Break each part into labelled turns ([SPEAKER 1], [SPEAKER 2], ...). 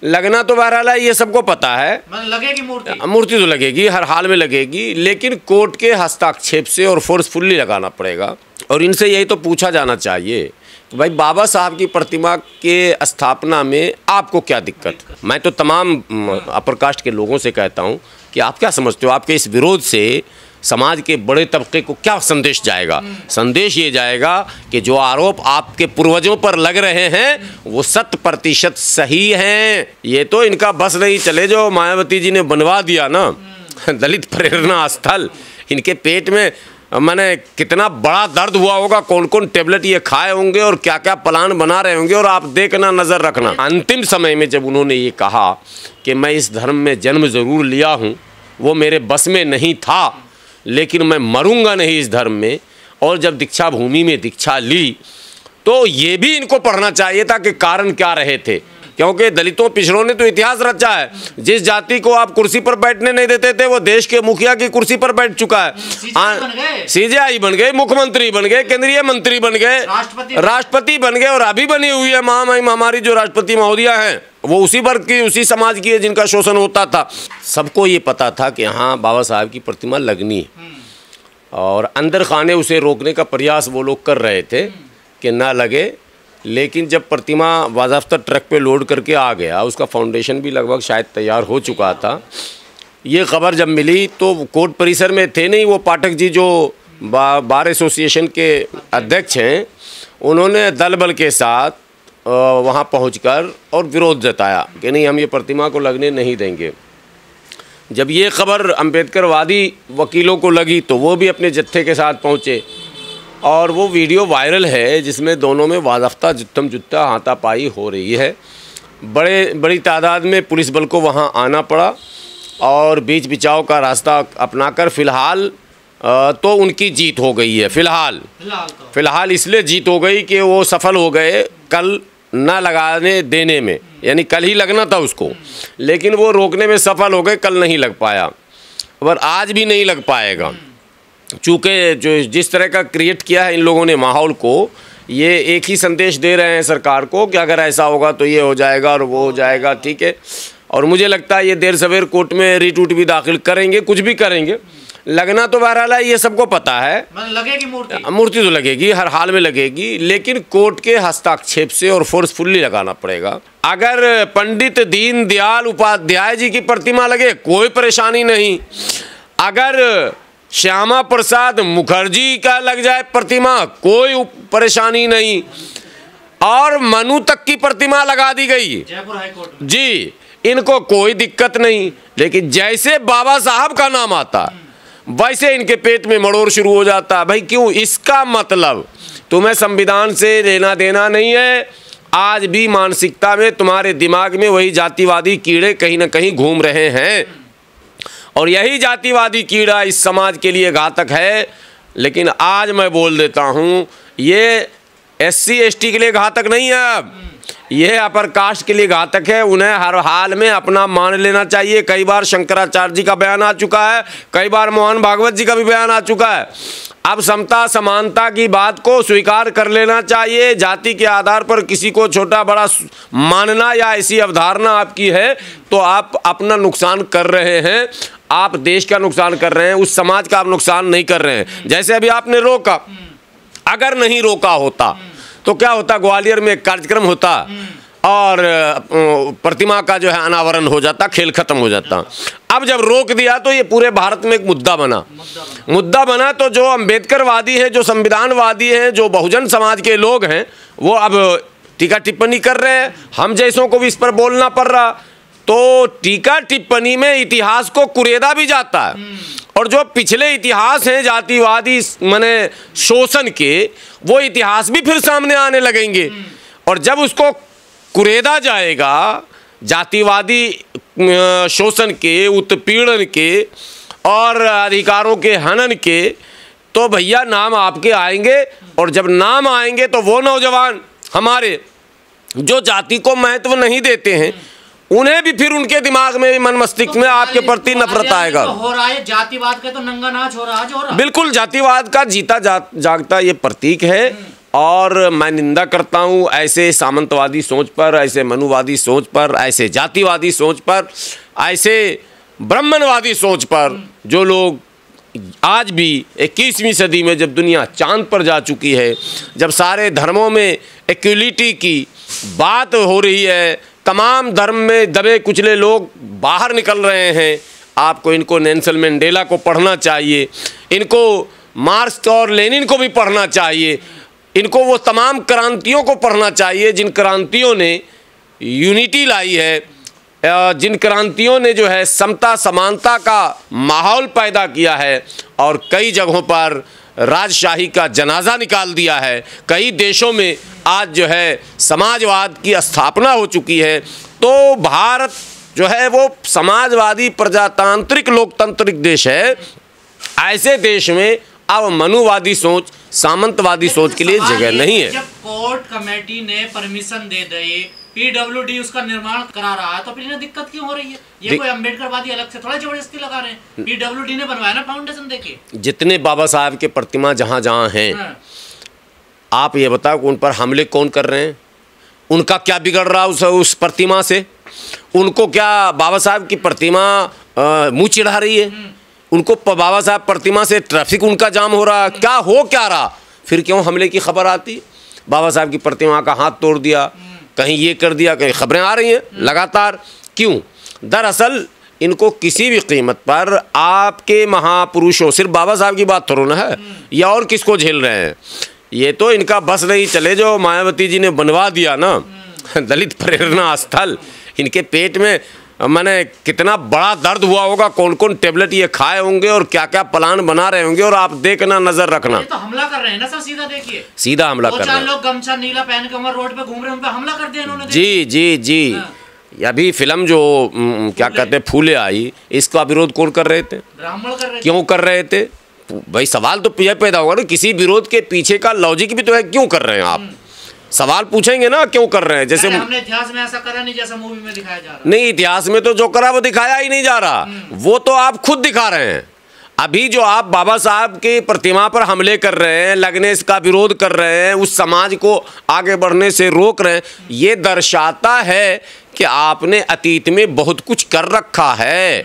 [SPEAKER 1] लगना तो बहरहाल है, ये सबको पता है।
[SPEAKER 2] लगेगी
[SPEAKER 1] मूर्ति तो लगेगी, हर हाल में लगेगी, लेकिन कोर्ट के हस्ताक्षेप से और फोर्सफुल्ली लगाना पड़ेगा। और इनसे यही तो पूछा जाना चाहिए कि भाई बाबा साहब की प्रतिमा के स्थापना में आपको क्या दिक्कत। मैं तो तमाम अपर कास्ट के लोगों से कहता हूँ कि आप क्या समझते हो, आपके इस विरोध से समाज के बड़े तबके को क्या संदेश जाएगा? संदेश ये जाएगा कि जो आरोप आपके पूर्वजों पर लग रहे हैं वो 100% सही हैं। ये तो इनका बस नहीं चले जो मायावती जी ने बनवा दिया ना दलित प्रेरणा स्थल, इनके पेट में मैंने कितना बड़ा दर्द हुआ होगा, कौन कौन टेबलेट ये खाए होंगे और क्या क्या प्लान बना रहे होंगे। और आप देखना, नज़र रखना, अंतिम समय में जब उन्होंने ये कहा कि मैं इस धर्म में जन्म ज़रूर लिया हूँ, वो मेरे बस में नहीं था, लेकिन मैं मरूंगा नहीं इस धर्म में। और जब दीक्षा भूमि में दीक्षा ली तो ये भी इनको पढ़ना चाहिए था कि कारण क्या रहे थे, क्योंकि दलितों पिछड़ों ने तो इतिहास रचा है। जिस जाति को आप कुर्सी पर बैठने नहीं देते थे वो देश के मुखिया की कुर्सी पर बैठ चुका है। सीजेआई बन गए, मुख्यमंत्री बन गए, केंद्रीय मंत्री बन गए, राष्ट्रपति बन गए, और अभी बनी हुई है महामहिम हमारी जो राष्ट्रपति महोदया हैं वो उसी वर्ग की, उसी समाज की है जिनका शोषण होता था। सबको ये पता था कि हाँ बाबा साहब की प्रतिमा लगनी है, और अंदर खाने उसे रोकने का प्रयास वो लोग कर रहे थे कि ना लगे। लेकिन जब प्रतिमा बाज़ाब्ता ट्रक पे लोड करके आ गया, उसका फाउंडेशन भी लगभग शायद तैयार हो चुका था, ये खबर जब मिली तो कोर्ट परिसर में थे नहीं वो पाठक जी जो बार एसोसिएशन के अध्यक्ष हैं, उन्होंने दल बल के साथ वहाँ पहुंचकर और विरोध जताया कि नहीं हम ये प्रतिमा को लगने नहीं देंगे। जब ये खबर अम्बेडकरवादी वकीलों को लगी तो वो भी अपने जत्थे के साथ पहुँचे, और वो वीडियो वायरल है जिसमें दोनों में वाज़ाफ्ता जुत्तम जुत्ता हाथापाई हो रही है। बड़ी तादाद में पुलिस बल को वहाँ आना पड़ा, और बीच बिचाव का रास्ता अपनाकर फ़िलहाल तो उनकी जीत हो गई है। फ़िलहाल इसलिए जीत हो गई कि वो सफल हो गए कल ना लगाने देने में, यानी कल ही लगना था उसको, लेकिन वो रोकने में सफल हो गए, कल नहीं लग पाया, और आज भी नहीं लग पाएगा। चूँकि जो जिस तरह का क्रिएट किया है इन लोगों ने माहौल को, ये एक ही संदेश दे रहे हैं सरकार को कि अगर ऐसा होगा तो ये हो जाएगा और वो हो जाएगा, ठीक है। और मुझे लगता है ये देर सवेर कोर्ट में रिट भी दाखिल करेंगे, कुछ भी करेंगे। लगना तो बहरहाल है, ये सबको पता है।
[SPEAKER 2] लगेगी
[SPEAKER 1] मूर्ति तो लगेगी, हर हाल में लगेगी, लेकिन कोर्ट के हस्ताक्षेप से और फोर्सफुल्ली लगाना पड़ेगा। अगर पंडित दीनदयाल उपाध्याय जी की प्रतिमा लगे कोई परेशानी नहीं, अगर श्यामा प्रसाद मुखर्जी का लग जाए प्रतिमा कोई परेशानी नहीं, और मनु तक की प्रतिमा लगा दी गई
[SPEAKER 2] जयपुर हाईकोर्ट
[SPEAKER 1] जी, इनको कोई दिक्कत नहीं। लेकिन जैसे बाबा साहब का नाम आता वैसे इनके पेट में मड़ोर शुरू हो जाता है। भाई क्यों? इसका मतलब तुम्हें संविधान से लेना देना नहीं है। आज भी मानसिकता में तुम्हारे दिमाग में वही जातिवादी कीड़े कहीं ना कहीं घूम रहे हैं, और यही जातिवादी कीड़ा इस समाज के लिए घातक है। लेकिन आज मैं बोल देता हूँ, ये SC ST के लिए घातक नहीं है, अब यह अपर कास्ट के लिए घातक है। उन्हें हर हाल में अपना मान लेना चाहिए। कई बार शंकराचार्य जी का बयान आ चुका है, कई बार मोहन भागवत जी का भी बयान आ चुका है। अब समता समानता की बात को स्वीकार कर लेना चाहिए। जाति के आधार पर किसी को छोटा बड़ा मानना या ऐसी अवधारणा आपकी है तो आप अपना नुकसान कर रहे हैं, आप देश का नुकसान कर रहे हैं, उस समाज का आप नुकसान नहीं कर रहे हैं। जैसे अभी आपने रोका, अगर नहीं रोका होता तो क्या होता, ग्वालियर में एक कार्यक्रम होता और प्रतिमा का जो है अनावरण हो जाता, खेल खत्म हो जाता। अब जब रोक दिया तो ये पूरे भारत में एक मुद्दा बना तो जो अम्बेडकरवादी है, जो संविधानवादी हैं, जो बहुजन समाज के लोग हैं, वो अब टीका टिप्पणी कर रहे हैं। हम जैसों को भी इस पर बोलना पड़ रहा। तो टीका टिप्पणी में इतिहास को कुरेदा भी जाता है, और जो पिछले इतिहास हैं जातिवादी माने शोषण के, वो इतिहास भी फिर सामने आने लगेंगे। और जब उसको कुरेदा जाएगा जातिवादी शोषण के, उत्पीड़न के और अधिकारों के हनन के, तो भैया नाम आपके आएंगे। और जब नाम आएंगे तो वो नौजवान हमारे जो जाति को महत्व नहीं देते हैं, उन्हें भी फिर उनके दिमाग में, मन मस्तिष्क में आपके प्रति नफरत आएगा।
[SPEAKER 2] तो हो रहा है जातिवाद का, तो नंगा नाच हो रहा है। बिल्कुल
[SPEAKER 1] जातिवाद का जीता जागता ये प्रतीक है। और मैं निंदा करता हूँ ऐसे सामंतवादी सोच पर, ऐसे मनुवादी सोच पर, ऐसे जातिवादी सोच पर, ऐसे ब्राह्मणवादी सोच पर, जो लोग आज भी 21वीं सदी में जब दुनिया चांद पर जा चुकी है, जब सारे धर्मों में इक्वलिटी की बात हो रही है, तमाम धर्म में दबे कुचले लोग बाहर निकल रहे हैं, आपको इनको नेल्सन मंडेला को पढ़ना चाहिए, इनको मार्क्स और लेनिन को भी पढ़ना चाहिए, इनको वो तमाम क्रांतियों को पढ़ना चाहिए जिन क्रांतियों ने यूनिटी लाई है, जिन क्रांतियों ने जो है समता समानता का माहौल पैदा किया है और कई जगहों पर राजशाही का जनाजा निकाल दिया है। कई देशों में आज जो है समाजवाद की स्थापना हो चुकी है। तो भारत जो है वो समाजवादी प्रजातांत्रिक लोकतांत्रिक देश है। ऐसे देश में अब मनुवादी सोच, सामंतवादी सोच के लिए जगह नहीं है।
[SPEAKER 2] जब कोर्ट कमेटी ने परमिशन दे दी, पीडब्ल्यूडी उसका निर्माण करा रहा है, तो फिर इन्हें दिक्कत क्यों हो रही है? ये कोई अम्बेडकरवादी अलग से थोड़ा जबरदस्ती लगा रहे हैं? पीडब्ल्यूडी ने बनवाया ना फाउंडेशन देके।
[SPEAKER 1] जितने बाबा साहब के प्रतिमा जहाँ जहाँ हैं, आप ये बताओ उन पर हमले कौन कर रहे हैं? उनका क्या बिगड़ रहा उस प्रतिमा से? उनको क्या बाबा साहब की प्रतिमा मुँह चिढ़ा रही है? उनको बाबा साहब प्रतिमा से ट्रैफिक उनका जाम हो रहा? क्या हो क्या रहा? फिर क्यों हमले की खबर आती? बाबा साहब की प्रतिमा का हाथ तोड़ दिया, कहीं ये कर दिया, कहीं खबरें आ रही हैं लगातार। क्यों? दरअसल इनको किसी भी कीमत पर आपके महापुरुषों, सिर्फ बाबा साहब की बात थोड़ा ना है, या और किसको झेल रहे हैं? ये तो इनका बस नहीं चले जो मायावती जी ने बनवा दिया ना दलित प्रेरणा स्थल। इनके पेट में मैंने कितना बड़ा दर्द हुआ होगा, कौन कौन टेबलेट ये खाए होंगे और क्या क्या प्लान बना रहे होंगे, और आप देखना, नजर रखना।
[SPEAKER 2] ये तो हमला कर रहे हैं ना सर, सीधा देखिए,
[SPEAKER 1] सीधा हमला कर रहे हैं।
[SPEAKER 2] लोग गमछा नीला पहन के रोड पे घूम रहे हैं, उन पे हमला कर दिया इन्होंने।
[SPEAKER 1] जी जी जी। अभी फिल्म जो क्या कहते हैं फूले आई, इसका विरोध कौन कर रहे थे?
[SPEAKER 2] ब्राह्मण कर रहे थे।
[SPEAKER 1] क्यों कर रहे थे भाई? सवाल तो यह पैदा होगा ना, किसी विरोध के पीछे का लॉजिक भी तो है, क्यों कर रहे हैं आप? सवाल पूछेंगे ना क्यों कर रहे हैं। जैसे
[SPEAKER 2] हमने इतिहास में ऐसा करा नहीं जैसा मूवी में दिखाया जा रहा है।
[SPEAKER 1] नहीं, इतिहास में तो जो करा वो दिखाया ही नहीं जा रहा, वो तो आप खुद दिखा रहे हैं। अभी जो आप बाबा साहब की प्रतिमा पर हमले कर रहे हैं, लगने इसका विरोध कर रहे हैं, उस समाज को आगे बढ़ने से रोक रहे हैं, ये दर्शाता है कि आपने अतीत में बहुत कुछ कर रखा है।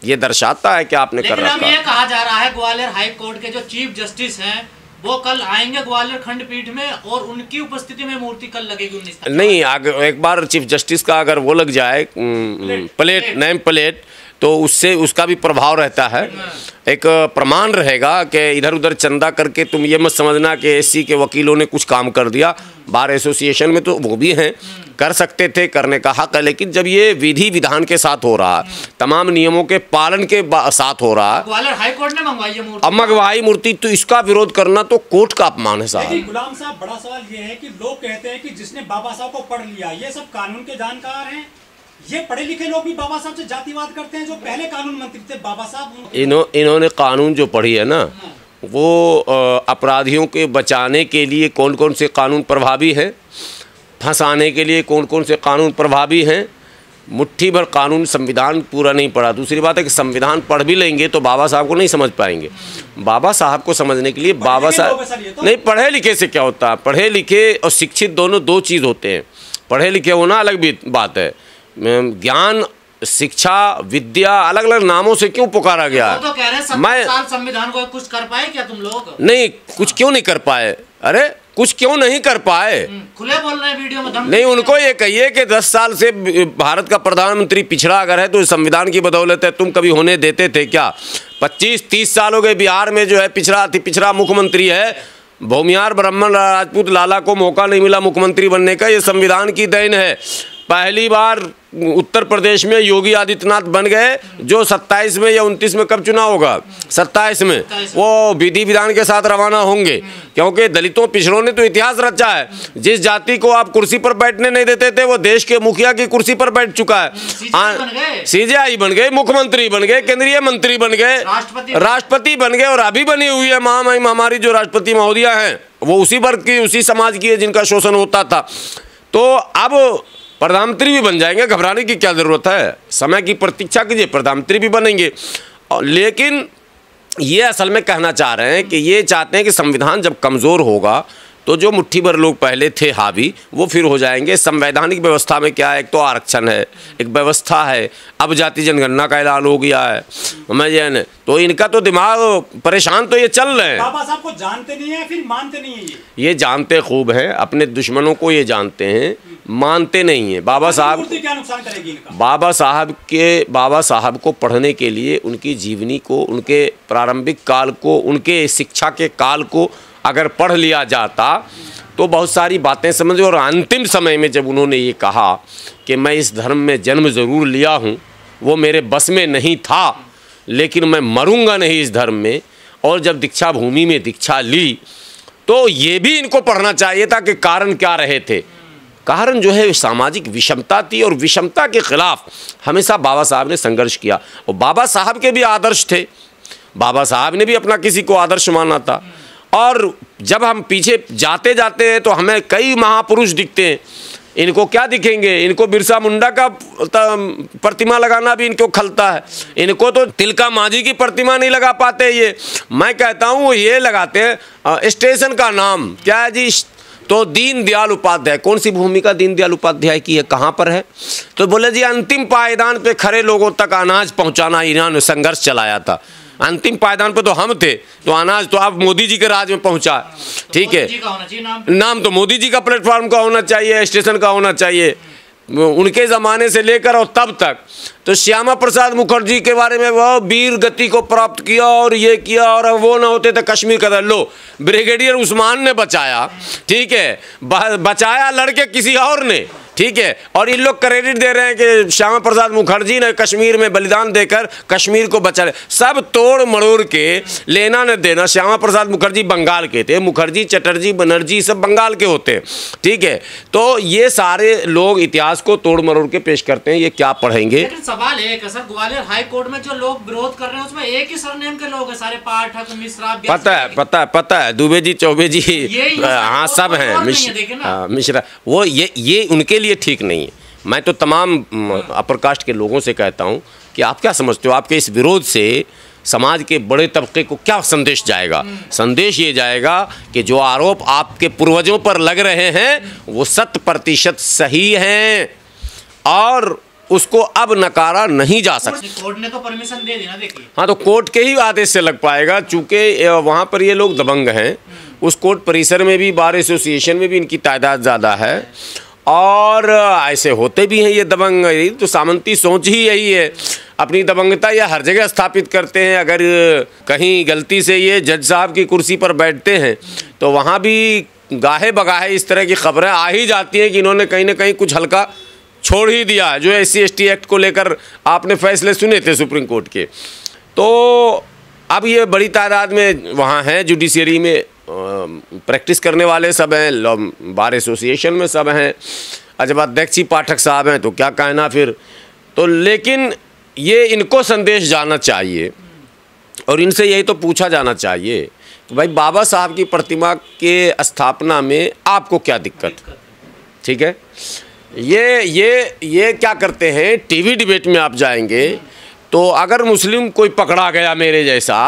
[SPEAKER 1] ये दर्शाता है कि आपने कर रखा है।
[SPEAKER 2] ये कहा जा रहा है ग्वालियर हाई कोर्ट के जो चीफ जस्टिस हैं वो कल आएंगे ग्वालियर खंडपीठ में, और उनकी उपस्थिति में मूर्ति कल लगेगी 19 तारीख।
[SPEAKER 1] नहीं, एक बार चीफ जस्टिस का अगर वो लग जाए प्लेट, नेम प्लेट, तो उससे उसका भी प्रभाव रहता है। एक प्रमाण रहेगा कि इधर उधर चंदा करके तुम ये मत समझना कि एससी के वकीलों ने कुछ काम कर दिया। बार एसोसिएशन में तो वो भी हैं, कर सकते थे, करने का हक है, लेकिन जब ये विधि विधान के साथ हो रहा, तमाम नियमों के पालन के साथ हो रहा,
[SPEAKER 2] ग्वालियर हाई कोर्ट ने मंगवाई है मूर्ति,
[SPEAKER 1] अब मंगवाई मूर्ति, तो इसका विरोध करना तो कोर्ट का अपमान है साहब।
[SPEAKER 3] गुलाम साहब, बड़ा सवाल ये है कि लोग कहते हैं कि जिसने बाबा साहब को पढ़ लिया, ये सब कानून के जानकार हैं, ये पढ़े लिखे लोग भी बाबा साहब से जातिवाद करते हैं। जो पहले कानून मंत्री थे बाबा साहब,
[SPEAKER 1] इन्होंने कानून जो पढ़ी है ना, वो अपराधियों के बचाने के लिए कौन कौन से कानून प्रभावी हैं, फंसाने के लिए कौन कौन से कानून प्रभावी हैं, मुट्ठी भर कानून, संविधान पूरा नहीं पढ़ा। दूसरी बात है कि संविधान पढ़ भी लेंगे तो बाबा साहब को नहीं समझ पाएंगे। बाबा साहब को समझने के लिए बाबा साहब नहीं, पढ़े लिखे से क्या होता है? पढ़े लिखे और शिक्षित दोनों दो चीज़ होते हैं। पढ़े लिखे होना अलग भी बात है, ज्ञान, शिक्षा, विद्या अलग अलग नामों से क्यों पुकारा गया है?
[SPEAKER 2] तो कह रहे हैं मैं संविधान को कुछ कर पाए क्या तुम लोग?
[SPEAKER 1] नहीं, कुछ क्यों नहीं कर पाए? अरे कुछ क्यों नहीं कर पाए?
[SPEAKER 2] खुले बोल रहे हैं वीडियो में।
[SPEAKER 1] नहीं, उनको ये कहिए कि 10 साल से भारत का प्रधानमंत्री पिछड़ा अगर है तो संविधान की बदौलत है, तुम कभी होने देते थे क्या? 25-30 साल हो गए बिहार में जो है पिछड़ा मुख्यमंत्री है, भूमिहार ब्राह्मण राजपूत लाला को मौका नहीं मिला मुख्यमंत्री बनने का। ये संविधान की देन है। पहली बार उत्तर प्रदेश में योगी आदित्यनाथ बन गए, जो 27 में या 29 में कब चुनाव होगा? 27 में वो विधि विधान के साथ रवाना होंगे, क्योंकि दलितों पिछड़ों ने तो इतिहास रचा है। जिस जाति को आप कुर्सी पर बैठने नहीं देते थे वो देश के मुखिया की कुर्सी पर बैठ चुका है। सीजेआई बन गए, मुख्यमंत्री बन गए, केंद्रीय मंत्री बन गए, राष्ट्रपति बन गए, और अभी बनी हुई है महामहिम हमारी जो राष्ट्रपति महोदया हैं, वो उसी वर्ग की, उसी समाज की है जिनका शोषण होता था। तो अब प्रधानमंत्री भी बन जाएंगे, घबराने की क्या ज़रूरत है? समय की प्रतीक्षा कीजिए, प्रधानमंत्री भी बनेंगे। लेकिन ये असल में कहना चाह रहे हैं कि ये चाहते हैं कि संविधान जब कमज़ोर होगा तो जो मुट्ठी भर लोग पहले थे हावी वो फिर हो जाएंगे। संवैधानिक व्यवस्था में क्या है, एक तो आरक्षण है, एक व्यवस्था है, अब जाति जनगणना का ऐलान हो गया है, समझे, तो इनका तो दिमाग परेशान तो ये चल रहे हैं।
[SPEAKER 3] बाबा साहब को जानते नहीं है, फिर मानते नहीं है।
[SPEAKER 1] ये जानते खूब हैं, अपने दुश्मनों को ये जानते हैं, मानते नहीं हैं। बाबा साहब
[SPEAKER 3] क्या नुकसान करेगी इनका?
[SPEAKER 1] बाबा साहब को पढ़ने के लिए उनकी जीवनी को, उनके प्रारंभिक काल को, उनके शिक्षा के काल को अगर पढ़ लिया जाता तो बहुत सारी बातें समझो। और अंतिम समय में जब उन्होंने ये कहा कि मैं इस धर्म में जन्म ज़रूर लिया हूँ, वो मेरे बस में नहीं था, लेकिन मैं मरूंगा नहीं इस धर्म में, और जब दीक्षा भूमि में दीक्षा ली तो ये भी इनको पढ़ना चाहिए था कि कारण क्या रहे थे। कारण जो है सामाजिक विषमता थी, और विषमता के खिलाफ हमेशा बाबा साहब ने संघर्ष किया। और बाबा साहब के भी आदर्श थे, बाबा साहब ने भी अपना किसी को आदर्श माना था। और जब हम पीछे जाते जाते हैं तो हमें कई महापुरुष दिखते हैं, इनको क्या दिखेंगे, इनको बिरसा मुंडा का प्रतिमा लगाना भी इनको खलता है, इनको तो तिलका मांझी की प्रतिमा नहीं लगा पाते। ये मैं कहता हूँ ये लगाते हैं स्टेशन का नाम क्या है जी, तो दीनदयाल उपाध्याय। कौन सी भूमिका दीनदयाल उपाध्याय की है, कहाँ पर है? तो बोले जी अंतिम पायदान पे खड़े लोगों तक अनाज पहुँचाना इन्होंने संघर्ष चलाया था। अंतिम पायदान पे तो हम थे, तो अनाज तो आप मोदी जी के राज में पहुंचा, ठीक है, नाम तो मोदी जी का प्लेटफॉर्म का होना चाहिए, स्टेशन का होना चाहिए, उनके ज़माने से लेकर और तब तक। तो श्यामा प्रसाद मुखर्जी के बारे में वो वीर गति को प्राप्त किया और ये किया, और वो ना होते तो कश्मीर का लो ब्रिगेडियर उस्मान ने बचाया, ठीक है, बचाया लड़के किसी और ने, ठीक है, और इन लोग क्रेडिट दे रहे हैं कि श्यामा प्रसाद मुखर्जी ने कश्मीर में बलिदान देकर कश्मीर को बचा लिया। सब तोड़ मरोड़ के लेना न देना। श्यामा प्रसाद मुखर्जी बंगाल के थे, मुखर्जी चटर्जी बनर्जी सब बंगाल के होते हैं, ठीक है। तो ये सारे लोग इतिहास को तोड़ मरोड़ के पेश करते हैं, ये क्या पढ़ेंगे।
[SPEAKER 2] लेकिन सवाल एक है सर, ग्वालियर हाई कोर्ट में जो लोग विरोध कर रहे हैं उसमें एक ही सरनेम के लोग हैं, सारे पाठक मिश्रा।
[SPEAKER 1] पता है दुबे जी चौबे जी, हाँ सब हैं, मिश्रा, वो ये उनके लिए ठीक नहीं है। मैं तो तमाम अपर कास्ट के लोगों से कहता हूं कि आप क्या समझते हो, आपके इस विरोध से समाज के बड़े तबके को क्या संदेश जाएगा? संदेश ये जाएगा कि जो आरोप आपके पूर्वजों पर लग रहे हैं वो 100% सही हैं और उसको अब नकारा नहीं जा सकता।
[SPEAKER 2] कोर्ट ने तो परमिशन दे दी ना, देखिए।
[SPEAKER 1] हाँ, तो कोर्ट के ही आदेश से लग पाएगा, चूँकि वहाँ पर ये लोग दबंग हैं। उस कोर्ट परिसर में भी, बार एसोसिएशन में भी इनकी तादाद ज़्यादा है, और ऐसे होते भी हैं ये दबंग। तो सामंती सोच ही यही है, अपनी दबंगता ये हर जगह स्थापित करते हैं। अगर कहीं गलती से ये जज साहब की कुर्सी पर बैठते हैं तो वहाँ भी गाहे बगाहे इस तरह की खबरें आ ही जाती हैं कि इन्होंने कहीं ना कहीं कुछ हल्का छोड़ ही दिया है। जो SC/ST एक्ट को लेकर आपने फैसले सुने थे सुप्रीम कोर्ट के, तो अब ये बड़ी तादाद में वहाँ हैं, जुडिशरी में प्रैक्टिस करने वाले सब हैं, बार एसोसिएशन में सब हैं, जब अध्यक्ष ही पाठक साहब हैं तो क्या कहना फिर। तो लेकिन ये इनको संदेश जाना चाहिए और इनसे यही तो पूछा जाना चाहिए कि भाई बाबा साहब की प्रतिमा के स्थापना में आपको क्या दिक्कत, ठीक है। ये क्या करते हैं, टीवी डिबेट में आप जाएंगे तो अगर मुस्लिम कोई पकड़ा गया मेरे जैसा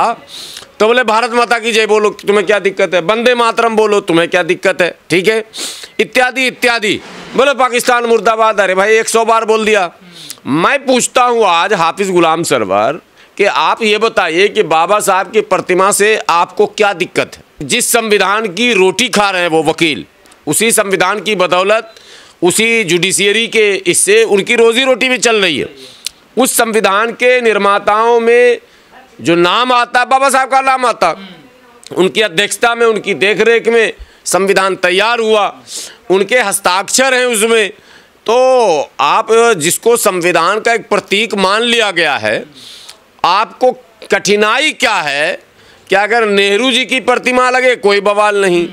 [SPEAKER 1] तो बोले भारत माता की जय बोलो, तुम्हें क्या दिक्कत है, वंदे मातरम बोलो, तुम्हें क्या दिक्कत है, ठीक है, इत्यादि इत्यादि, बोले पाकिस्तान मुर्दाबाद, अरे भाई 100 बार बोल दिया। मैं पूछता हूँ आज हाफिज़ गुलाम सरवर कि आप ये बताइए कि बाबा साहब की प्रतिमा से आपको क्या दिक्कत है? जिस संविधान की रोटी खा रहे हैं वो वकील, उसी संविधान की बदौलत, उसी जुडिशियरी के इससे उनकी रोजी रोटी भी चल रही है। उस संविधान के निर्माताओं में जो नाम आता, बाबा साहब का नाम आता, उनकी अध्यक्षता में, उनकी देखरेख में संविधान तैयार हुआ, उनके हस्ताक्षर हैं उसमें। तो आप जिसको संविधान का एक प्रतीक मान लिया गया है, आपको कठिनाई क्या है कि अगर नेहरू जी की प्रतिमा लगे कोई बवाल नहीं,